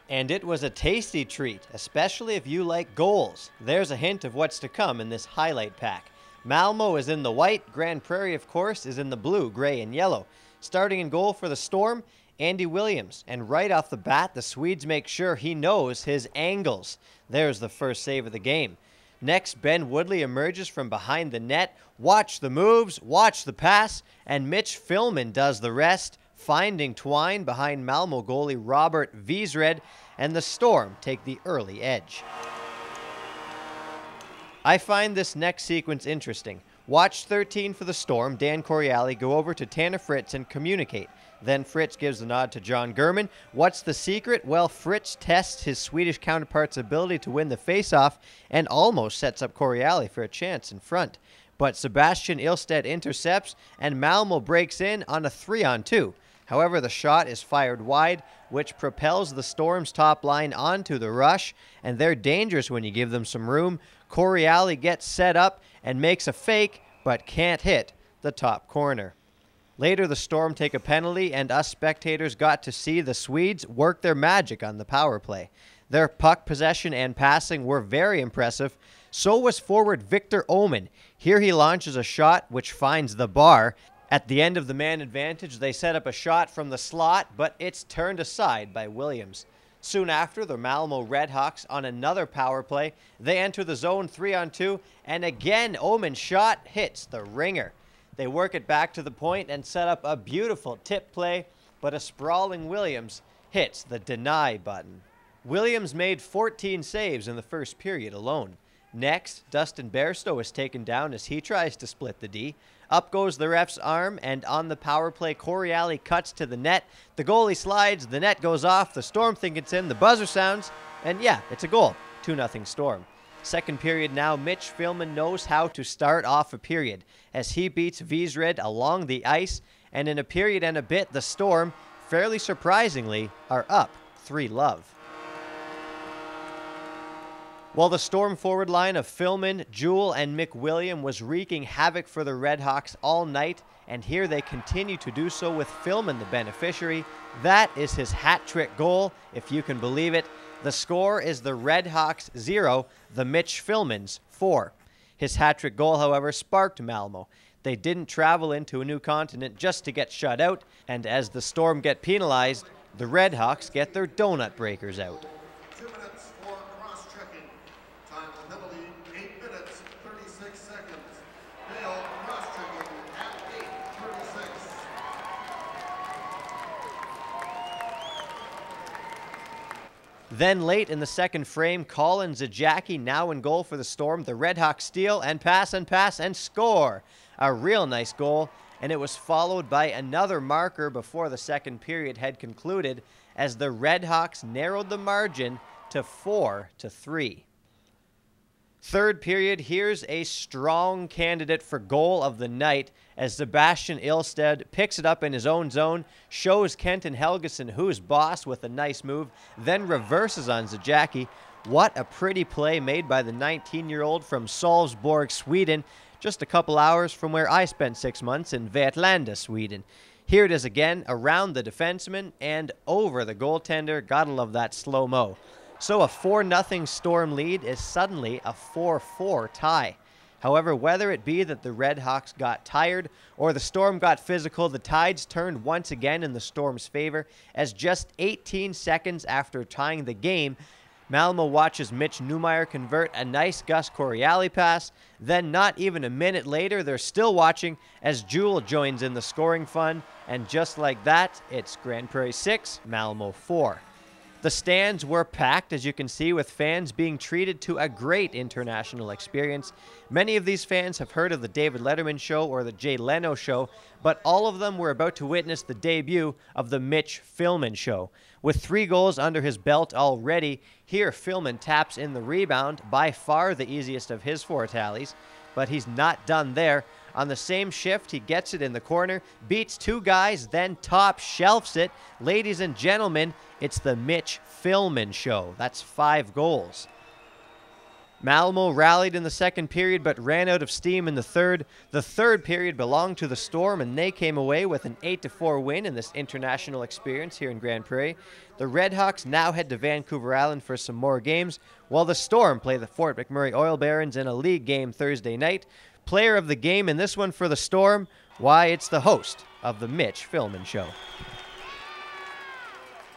And it was a tasty treat, especially if you like goals. There's a hint of what's to come in this highlight pack. Malmo is in the white, Grand Prairie, of course, is in the blue, gray, and yellow. Starting in goal for the Storm, Andy Williams. And right off the bat, the Swedes make sure he knows his angles. There's the first save of the game. Next, Ben Woodley emerges from behind the net. Watch the moves, watch the pass, and Mitch Philman does the rest, finding twine behind Malmo goalie Robert Wiesred, and the Storm take the early edge. I find this next sequence interesting. Watch 13 for the Storm, Dan Coriali, go over to Tanner Fritz and communicate. Then Fritz gives the nod to John Gurman. What's the secret? Well, Fritz tests his Swedish counterpart's ability to win the faceoff and almost sets up Coriali for a chance in front. But Sebastian Ilstedt intercepts, and Malmo breaks in on a 3-on-2. However, the shot is fired wide, which propels the Storm's top line onto the rush, and they're dangerous when you give them some room. Coriali gets set up and makes a fake, but can't hit the top corner. Later, the Storm take a penalty, and us spectators got to see the Swedes work their magic on the power play. Their puck possession and passing were very impressive. So was forward Victor Oman. Here he launches a shot which finds the bar. At the end of the man advantage, they set up a shot from the slot, but it's turned aside by Williams. Soon after, the Malmo Redhawks on another power play. They enter the zone 3-on-2, and again Oman's shot hits the ringer. They work it back to the point and set up a beautiful tip play, but a sprawling Williams hits the deny button. Williams made 14 saves in the first period alone. Next, Dustin Bairstow is taken down as he tries to split the D. Up goes the ref's arm, and on the power play, Coriali cuts to the net. The goalie slides, the net goes off, the Storm think it's in, the buzzer sounds, and yeah, it's a goal. 2-0 Storm. Second period now, Mitch Philman knows how to start off a period as he beats Wiesred along the ice, and in a period and a bit, the Storm, fairly surprisingly, are up 3-0. While the Storm forward line of Philman, Jewell, and McWilliam was wreaking havoc for the Redhawks all night, and here they continue to do so with Philman the beneficiary. That is his hat-trick goal, if you can believe it. The score is the Redhawks 0, the Mitch Philmans 4. His hat-trick goal, however, sparked Malmo. They didn't travel into a new continent just to get shut out, and as the Storm get penalized, the Redhawks get their donut breakers out. 2 minutes for cross-checking. Time of penalty, 8 minutes, 36 seconds. Dale cross-checking at 8:36. Then late in the second frame, Colin Zajacky now in goal for the Storm. The Redhawks steal and pass and score. A real nice goal, and it was followed by another marker before the second period had concluded as the Redhawks narrowed the margin to 4-3. Third period, here's a strong candidate for goal of the night as Sebastian Ilstedt picks it up in his own zone, shows Kenton Helgeson who's boss with a nice move, then reverses on Zajacky. What a pretty play made by the 19-year-old from Salzburg, Sweden, just a couple hours from where I spent 6 months in Vetlanda, Sweden. Here it is again, around the defenseman and over the goaltender. Gotta love that slow-mo. So a 4-0 Storm lead is suddenly a 4-4 tie. However, whether it be that the Redhawks got tired or the Storm got physical, the tides turned once again in the Storm's favor as just 18 seconds after tying the game, Malmo watches Mitch Neumeyer convert a nice Gus Coriali pass. Then not even a minute later, they're still watching as Jewell joins in the scoring fun. And just like that, it's Grand Prairie 6, Malmo 4. The stands were packed, as you can see, with fans being treated to a great international experience. Many of these fans have heard of the David Letterman Show or the Jay Leno Show, but all of them were about to witness the debut of the Mitch Philman Show. With 3 goals under his belt already, here Philman taps in the rebound, by far the easiest of his 4 tallies, but he's not done there. On the same shift, he gets it in the corner, beats 2 guys, then top shelves it. Ladies and gentlemen, it's the Mitch Philman Show. That's 5 goals. Malmo rallied in the second period but ran out of steam in the third. The third period belonged to the Storm, and they came away with an 8-4 win in this international experience here in Grand Prairie. The Redhawks now head to Vancouver Island for some more games, while the Storm play the Fort McMurray Oil Barons in a league game Thursday night. Player of the game in this one for the Storm, why, it's the host of the Mitch Philman Show.